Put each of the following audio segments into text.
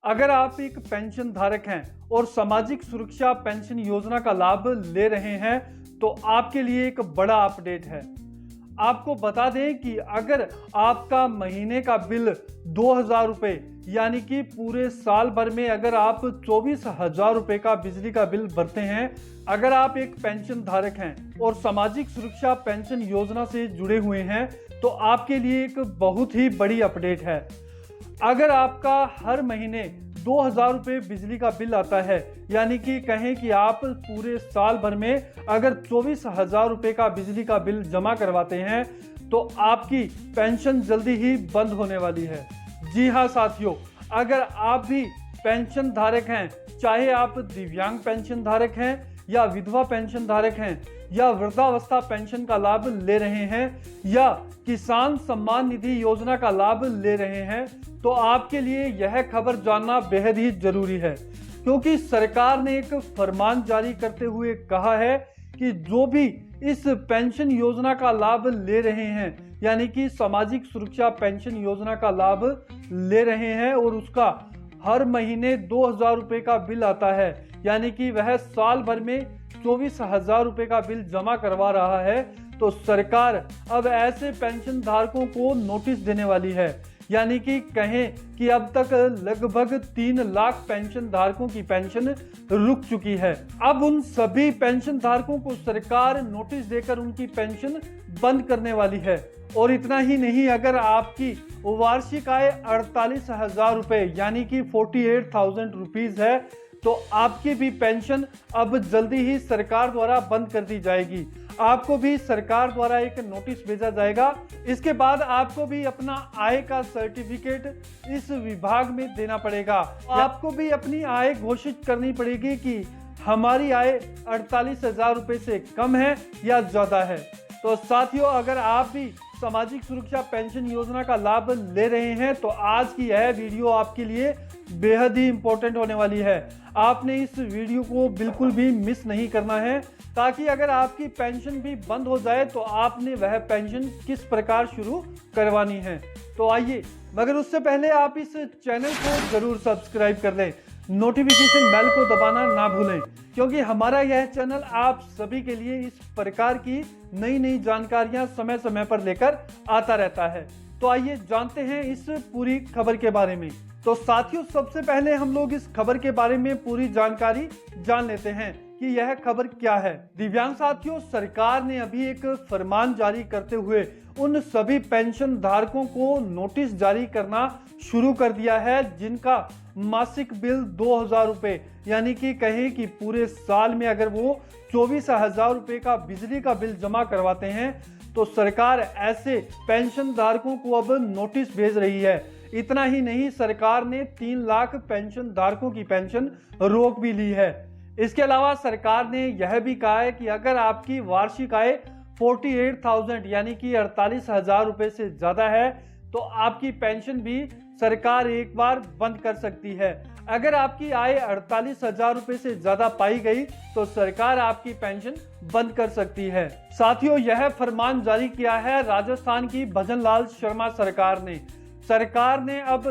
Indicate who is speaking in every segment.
Speaker 1: अगर आप एक पेंशन धारक हैं और सामाजिक सुरक्षा पेंशन योजना का लाभ ले रहे हैं तो आपके लिए एक बड़ा अपडेट है। आपको बता दें कि अगर आपका महीने का बिल 2,000 रुपये यानी कि पूरे साल भर में अगर आप 24,000 रुपये का बिजली का बिल भरते हैं, अगर आप एक पेंशन धारक हैं और सामाजिक सुरक्षा पेंशन योजना से जुड़े हुए हैं तो आपके लिए एक बहुत ही बड़ी अपडेट है। अगर आपका हर महीने 2,000 रुपये बिजली का बिल आता है, यानी कि कहें कि आप पूरे साल भर में अगर 24,000 रुपये का बिजली का बिल जमा करवाते हैं तो आपकी पेंशन जल्दी ही बंद होने वाली है। जी हाँ साथियों, अगर आप भी पेंशन धारक हैं, चाहे आप दिव्यांग पेंशन धारक हैं या विधवा पेंशन धारक हैं या वृद्धावस्था पेंशन का लाभ ले रहे हैं या किसान सम्मान निधि योजना का लाभ ले रहे हैं, तो आपके लिए यह खबर जानना बेहद ही जरूरी है, क्योंकि सरकार ने एक फरमान जारी करते हुए कहा है कि जो भी इस पेंशन योजना का लाभ ले रहे हैं, यानी कि सामाजिक सुरक्षा पेंशन योजना का लाभ ले रहे हैं और उसका हर महीने 2,000 रुपये का बिल आता है, यानी कि वह साल भर में 24,000 रुपये का बिल जमा करवा रहा है, तो सरकार अब ऐसे पेंशन धारकों को नोटिस देने वाली है। यानी कि कहें कि अब तक लगभग 3 लाख पेंशन धारकों की पेंशन रुक चुकी है। अब उन सभी पेंशन धारकों को सरकार नोटिस देकर उनकी पेंशन बंद करने वाली है। और इतना ही नहीं, अगर आपकी वार्षिक आय 48,000 रुपये यानी कि 48,000 रुपीज है तो आपकी भी पेंशन अब जल्दी ही सरकार द्वारा बंद कर दी जाएगी। आपको भी सरकार द्वारा एक नोटिस भेजा जाएगा। इसके बाद आपको भी अपना आय का सर्टिफिकेट इस विभाग में देना पड़ेगा। आपको भी अपनी आय घोषित करनी पड़ेगी कि हमारी आय 48,000 रुपये से कम है या ज्यादा है। तो साथियों, अगर आप भी सामाजिक सुरक्षा पेंशन योजना का लाभ ले रहे हैं तो आज की यह वीडियो आपके लिए बेहद ही इंपॉर्टेंट होने वाली है। आपने इस वीडियो को बिल्कुल भी मिस नहीं करना है, ताकि अगर आपकी पेंशन भी बंद हो जाए तो आपने वह पेंशन किस प्रकार शुरू करवानी है। तो आइए, मगर उससे पहले आप इस चैनल को जरूर सब्सक्राइब कर लें, नोटिफिकेशन बेल को दबाना ना भूलें, क्योंकि हमारा यह चैनल आप सभी के लिए इस प्रकार की नई नई जानकारियां समय समय पर लेकर आता रहता है। तो आइए जानते हैं इस पूरी खबर के बारे में। तो साथियों, सबसे पहले हम लोग इस खबर के बारे में पूरी जानकारी जान लेते हैं कि यह खबर क्या है। दिव्यांग साथियों, सरकार ने अभी एक फरमान जारी करते हुए उन सभी पेंशन धारकों को नोटिस जारी करना शुरू कर दिया है जिनका मासिक बिल 2,000 रुपये यानी कि कहें कि पूरे साल में अगर वो 24,000 रुपये का बिजली का बिल जमा करवाते हैं तो सरकार ऐसे पेंशन धारकों को अब नोटिस भेज रही है। इतना ही नहीं, सरकार ने 3 लाख पेंशन धारकों की पेंशन रोक भी ली है। इसके अलावा सरकार ने यह भी कहा है कि अगर आपकी वार्षिक आय 48,000 यानी कि 48,000 रुपये से ज्यादा है तो आपकी पेंशन भी सरकार एक बार बंद कर सकती है। अगर आपकी आय 48,000 रुपये से ज्यादा पाई गई तो सरकार आपकी पेंशन बंद कर सकती है। साथियों, यह फरमान जारी किया है राजस्थान की भजनलाल शर्मा सरकार ने। सरकार ने अब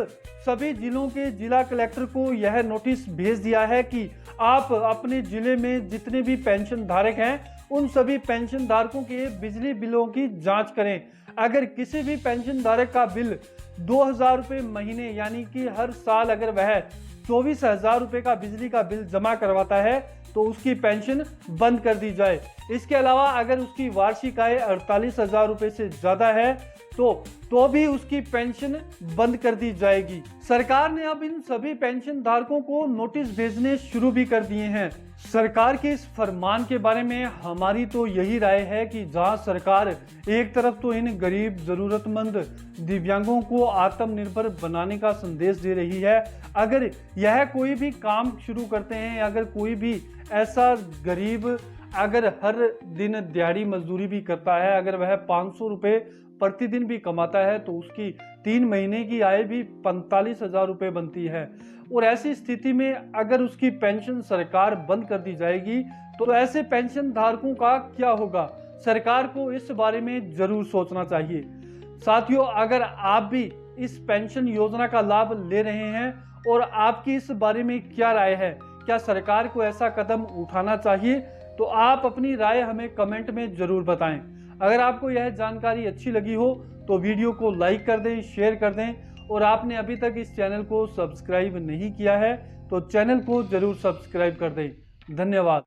Speaker 1: सभी जिलों के जिला कलेक्टर को यह नोटिस भेज दिया है कि आप अपने जिले में जितने भी पेंशन धारक हैं उन सभी पेंशन धारकों के बिजली बिलों की जांच करें। अगर किसी भी पेंशन धारक का बिल 2,000 रुपये महीने यानी कि हर साल अगर वह 24,000 रुपये का बिजली का बिल जमा करवाता है तो उसकी पेंशन बंद कर दी जाए। इसके अलावा अगर उसकी वार्षिक आय 48,000 रुपये से ज्यादा है तो भी उसकी पेंशन बंद कर दी जाएगी। सरकार ने अब इन सभी पेंशन धारकों को नोटिस भेजने शुरू भी कर दिए हैं। सरकार के इस फरमान के बारे में हमारी तो यही राय है कि जहां सरकार एक तरफ तो इन गरीब जरूरतमंद दिव्यांगों को आत्मनिर्भर बनाने का संदेश दे रही है, अगर यह कोई भी काम शुरू करते हैं, अगर कोई भी ऐसा गरीब अगर हर दिन दिहाड़ी मजदूरी भी करता है, अगर वह 500 रुपये प्रतिदिन भी कमाता है तो उसकी 3 महीने की आय भी 45,000 रुपये बनती है। और ऐसी स्थिति में अगर उसकी पेंशन सरकार बंद कर दी जाएगी तो ऐसे पेंशन धारकों का क्या होगा? सरकार को इस बारे में जरूर सोचना चाहिए। साथियों, अगर आप भी इस पेंशन योजना का लाभ ले रहे हैं और आपकी इस बारे में क्या राय है। क्या सरकार को ऐसा कदम उठाना चाहिए? तो आप अपनी राय हमें कमेंट में जरूर बताएं। अगर आपको यह जानकारी अच्छी लगी हो तो वीडियो को लाइक कर दें, शेयर कर दें और आपने अभी तक इस चैनल को सब्सक्राइब नहीं किया है तो चैनल को जरूर सब्सक्राइब कर दें। धन्यवाद।